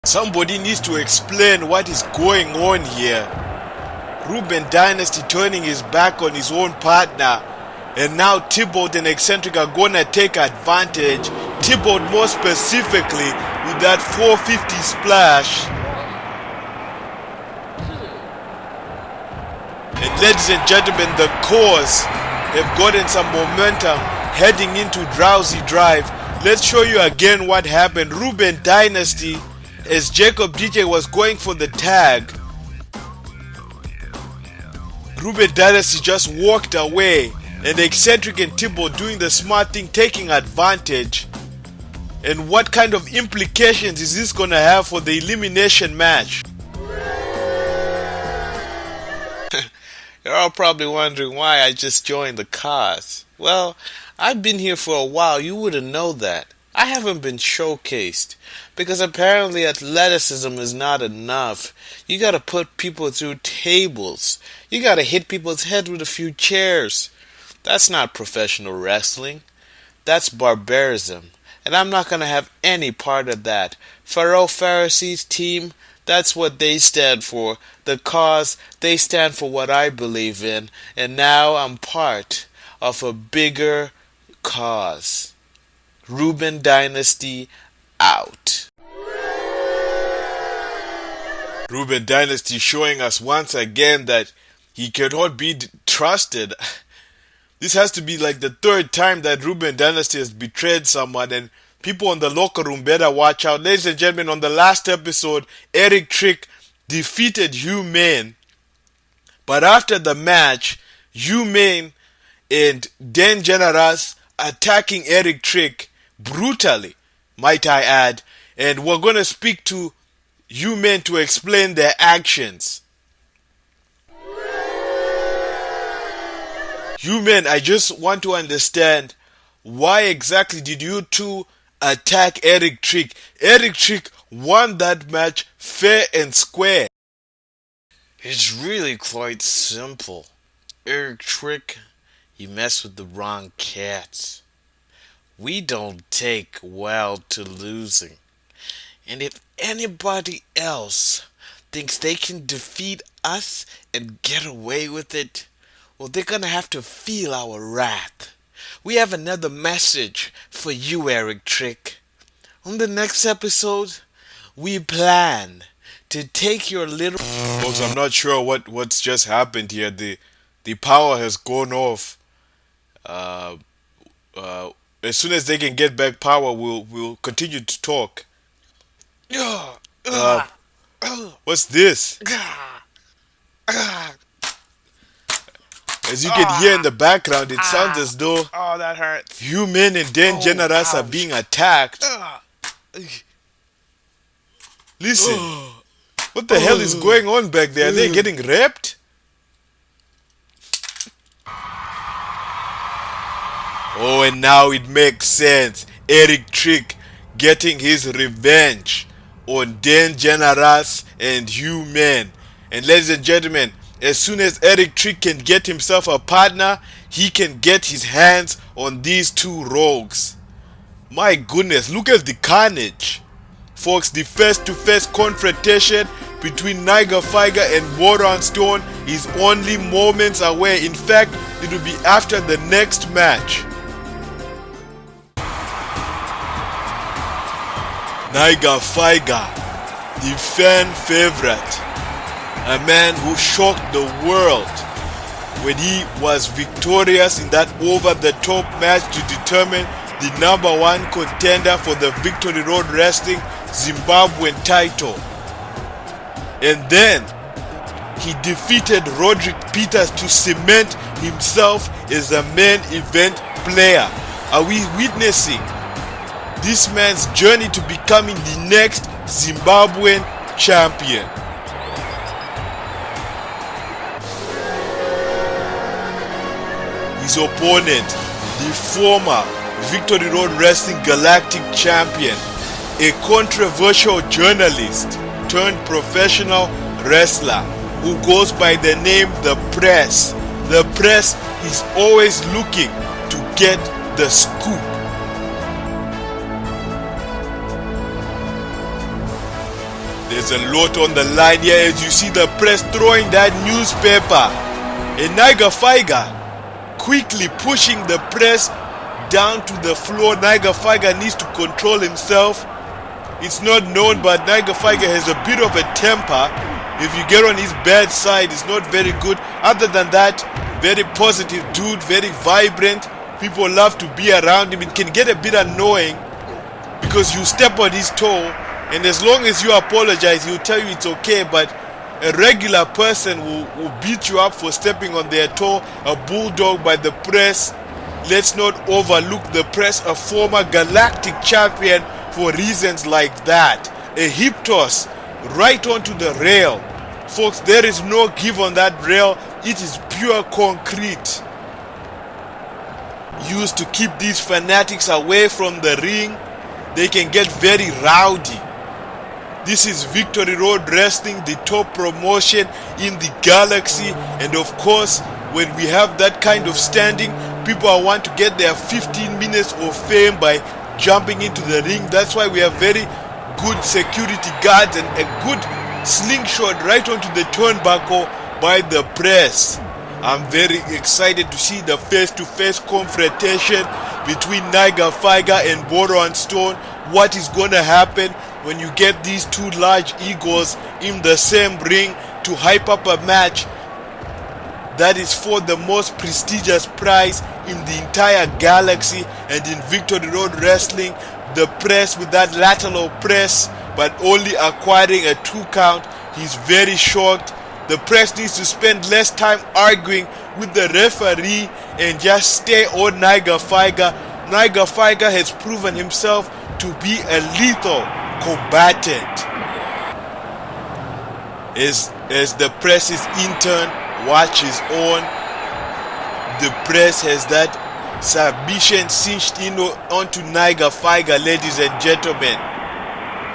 Somebody needs to explain what is going on here. Ruben Dynasty turning his back on his own partner, and now Thibault and Eccentric are gonna take advantage. Thibault more specifically with that 450 splash. And ladies and gentlemen, the cause have gotten some momentum heading into Drowsy Drive. Let's show you again what happened. Ruben Dynasty, as Jacob DJ was going for the tag, Ruben Dynasty just walked away, and the Eccentric and Thibault doing the smart thing, taking advantage. And what kind of implications is this gonna have for the elimination match? You're all probably wondering why I just joined the cause. Well, I've been here for a while, you wouldn't know that. I haven't been showcased, because apparently athleticism is not enough. You gotta put people through tables. You gotta hit people's heads with a few chairs. That's not professional wrestling. That's barbarism. And I'm not gonna have any part of that. Pharaoh Pharisees team, that's what they stand for. The cause, they stand for what I believe in. And now I'm part of a bigger cause. Ruben Dynasty out. Ruben Dynasty showing us once again that he cannot be trusted. This has to be like the third time that Ruben Dynasty has betrayed someone, and people in the locker room better watch out. Ladies and gentlemen, on the last episode, Eric Trick defeated Hugh Main. But after the match, Hugh Main and Dan Generous attacking Eric Trick brutally, might I add. And we're going to speak to Hugh Main to explain their actions. Hugh Main, I just want to understand, why exactly did you two attack Eric Trick? Eric Trick won that match fair and square. It's really quite simple. Eric Trick, he messed with the wrong cats. We don't take well to losing. And if anybody else thinks they can defeat us and get away with it, well, they're gonna have to feel our wrath. We have another message for you, Eric Trick. On the next episode, we plan to take your little... Folks, I'm not sure what's just happened here. The power has gone off. As soon as they can get back power, we'll continue to talk. What's this? As you can hear in the background, it sounds as though that hurts. Hugh Main and Dan Generous are being attacked. Listen, what the hell is going on back there? Are they getting raped? Oh, and now it makes sense. Eric Trick getting his revenge on Dan Generous and Hugh Main. And ladies and gentlemen, as soon as Eric Trick can get himself a partner, he can get his hands on these two rogues. My goodness, look at the carnage. Folks, the face-to-face confrontation between Niger Figer and Boron Stone is only moments away. In fact, it will be after the next match. Niger Figer, the fan favorite, a man who shocked the world when he was victorious in that over-the-top match to determine the #1 contender for the Victory Road Wrestling Zimbabwean title. And then he defeated Roderick Peters to cement himself as a main event player. Are we witnessing this man's journey to becoming the next Zimbabwean champion? His opponent, the former Victory Road Wrestling Galactic Champion, a controversial journalist turned professional wrestler who goes by the name The Press. The Press is always looking to get the scoop. There's a lot on the line here as you see the press throwing that newspaper. And Niger Figer quickly pushing the press down to the floor. Niger Figer needs to control himself. It's not known, but Niger Figer has a bit of a temper. If you get on his bad side, it's not very good. Other than that, very positive dude, very vibrant. People love to be around him. It can get a bit annoying because you step on his toe, and as long as you apologize, he'll tell you it's okay. But a regular person will beat you up for stepping on their toe. A bulldog by the press. Let's not overlook the press, a former galactic champion for reasons like that. A hip toss right onto the rail. Folks, there is no give on that rail. It is pure concrete. Used to keep these fanatics away from the ring. They can get very rowdy. This is Victory Road Wrestling, the top promotion in the galaxy. And of course, when we have that kind of standing, people want to get their 15 minutes of fame by jumping into the ring. That's why we have very good security guards and a good slingshot right onto the turnbuckle by the press. I'm very excited to see the face-to-face confrontation between Niger Figer and Boron Stone. What is going to happen when you get these two large egos in the same ring to hype up a match that is for the most prestigious prize in the entire galaxy? And in Victory Road Wrestling, the press with that lateral press, but only acquiring a 2 count. He's very shocked. The press needs to spend less time arguing with the referee and just stay on Niger Figer. Niger Figer has proven himself to be a lethal combatant. As the press's intern watches on, the press has that submission cinched in onto Niger Figer, ladies and gentlemen.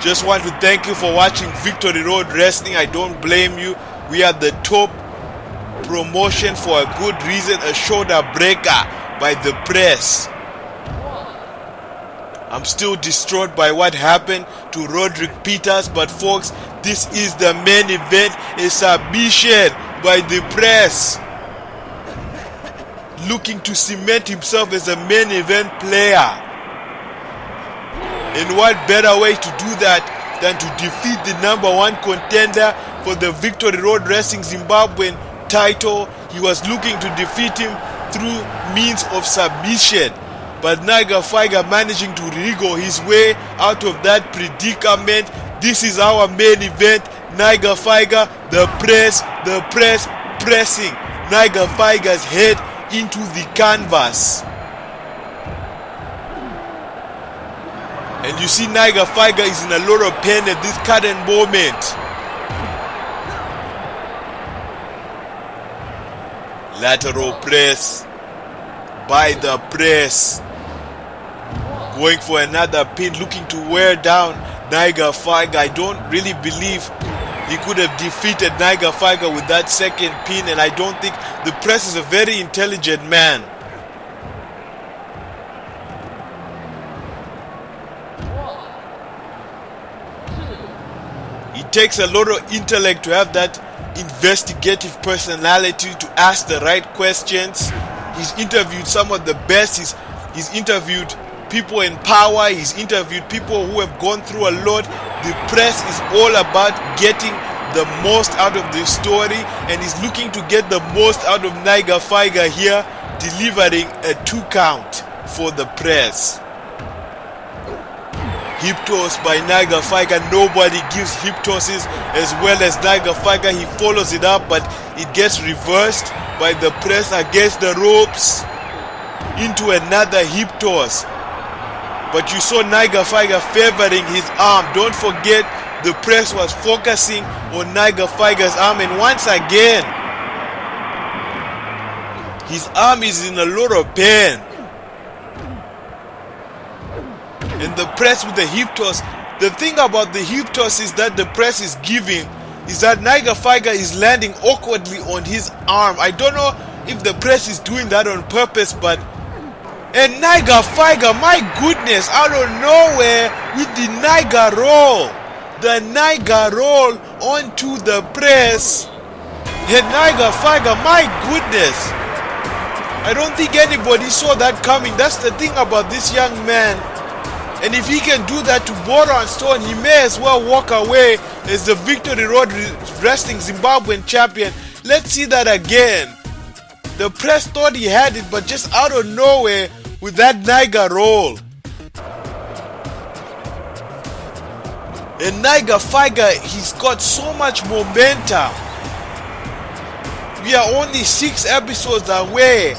Just want to thank you for watching Victory Road Wrestling. I don't blame you. We are the top promotion for a good reason. A shoulder breaker by the press. I'm still distraught by what happened to Roderick Peters, but folks, this is the main event. A submission by the press, looking to cement himself as a main event player. And what better way to do that than to defeat the #1 contender for the Victory Road Wrestling Zimbabwean title? He was looking to defeat him through means of submission, but Niger Figer managing to wriggle his way out of that predicament. This is our main event. Niger Figer, the press pressing Niger Figer's head into the canvas. And you see Niger Figer is in a lot of pain at this current moment. Lateral press by the press. Going for another pin, looking to wear down Niger Figer. I don't really believe he could have defeated Niger Figer with that second pin, and I don't think the press is a very intelligent man. It takes a lot of intellect to have that investigative personality to ask the right questions. He's interviewed some of the best. He's interviewed people in power. He's interviewed people who have gone through a lot. The press is all about getting the most out of the story, and he's looking to get the most out of Niger Figer here, delivering a 2 count for the press. Hip toss by Niger Figer. Nobody gives hip tosses as well as Niger Figer. He follows it up, but it gets reversed by the press against the ropes into another hip toss. But you saw Niger Figer favoring his arm. Don't forget, the press was focusing on Niger Figer's arm, and once again, his arm is in a lot of pain. And the press with the hip toss. The thing about the hip toss is that the press is giving is that Niger Figer is landing awkwardly on his arm. I don't know if the press is doing that on purpose, but and Niger Figer, my goodness, out of nowhere with the Niger roll. the Niger roll onto the press. And Niger Figer, my goodness, I don't think anybody saw that coming. That's the thing about this young man. And if he can do that to Boron Stone, he may as well walk away as the Victory Road Wrestling Zimbabwean champion. Let's see that again. The press thought he had it, but just out of nowhere with that Niger roll. And Niger Figer, he's got so much momentum. We are only 6 episodes away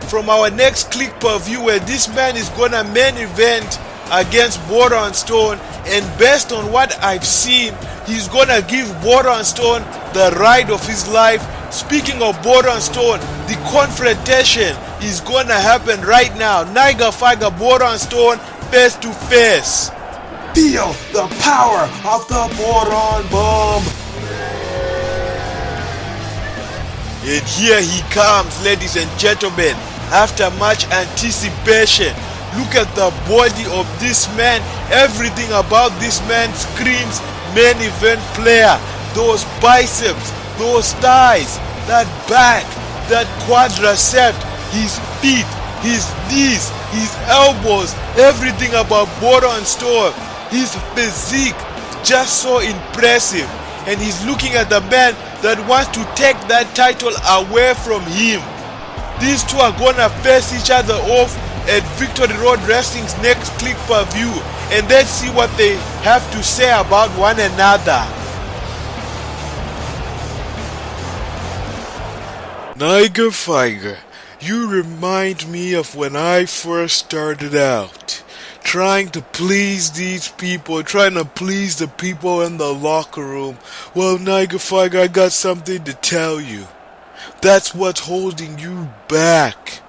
from our next click per view, where this man is gonna main event against Boron Stone, and based on what I've seen, he's gonna give Boron Stone the ride of his life. Speaking of Boron Stone, the confrontation is gonna happen right now. Niger Figer, Boron Stone, face to face. Feel the power of the Boron Bomb. And here he comes, ladies and gentlemen. After much anticipation, look at the body of this man. Everything about this man screams main event player. Those biceps, those thighs, that back, that quadricep, his feet, his knees, his elbows, everything about Boron Stone. His physique, just so impressive. And he's looking at the man that wants to take that title away from him. These two are gonna face each other off at Victory Road Wrestling's next click per view, and let's see what they have to say about one another. Niger Figer, you remind me of when I first started out, trying to please these people, trying to please the people in the locker room. Well, Niger Figer, I got something to tell you. That's what's holding you back.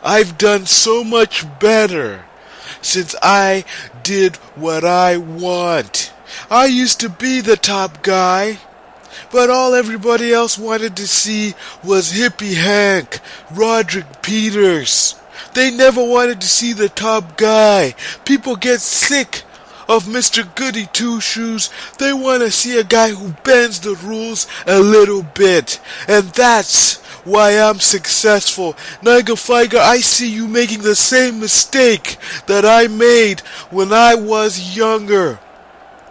I've done so much better since I did what I want. I used to be the top guy, but all everybody else wanted to see was Hippie Hank, Roderick Peters. They never wanted to see the top guy. People get sick of Mr. Goody Two-Shoes. They want to see a guy who bends the rules a little bit. And that's why I'm successful. Niger Figer, I see you making the same mistake that I made when I was younger.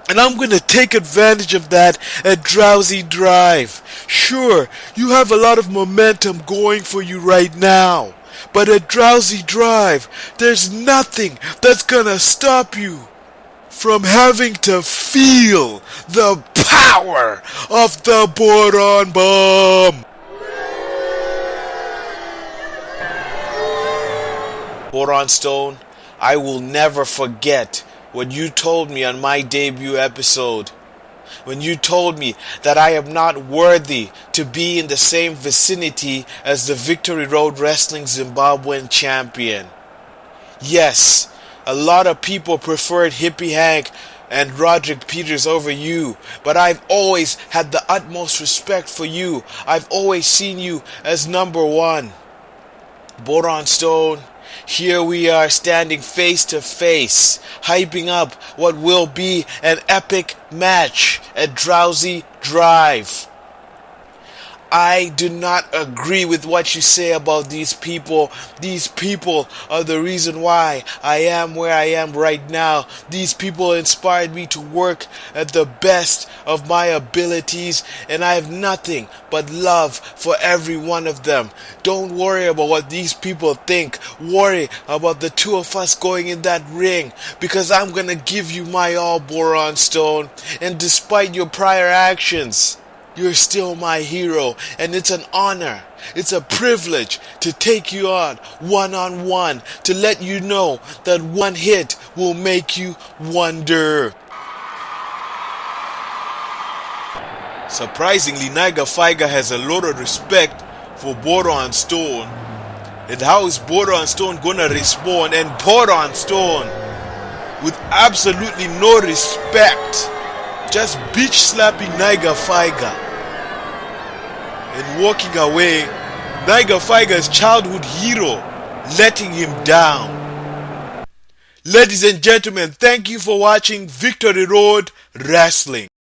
And I'm going to take advantage of that at Drowsy Drive. Sure, you have a lot of momentum going for you right now. But at Drowsy Drive, there's nothing that's gonna stop you from having to feel the power of the Boron Bomb. Boron Stone, I will never forget what you told me on my debut episode. When you told me that I am not worthy to be in the same vicinity as the Victory Road Wrestling Zimbabwean champion. Yes, a lot of people preferred Hippie Hank and Roderick Peters over you, but I've always had the utmost respect for you. I've always seen you as number one. Boron Stone, here we are standing face to face, hyping up what will be an epic match at Drowsy Drive. I do not agree with what you say about these people. These people are the reason why I am where I am right now. These people inspired me to work at the best of my abilities, and I have nothing but love for every one of them. Don't worry about what these people think. Worry about the two of us going in that ring, because I'm gonna give you my all, Boron Stone. And despite your prior actions, you're still my hero, and it's an honor, it's a privilege to take you on one-on-one, to let you know that one hit will make you wonder. Surprisingly, Niger Figer has a lot of respect for Boron Stone. And how is Boron Stone gonna respond? And Boron Stone, with absolutely no respect, just bitch slapping Niger Figer and walking away. Niger Figer's childhood hero letting him down. Ladies and gentlemen, thank you for watching Victory Road Wrestling.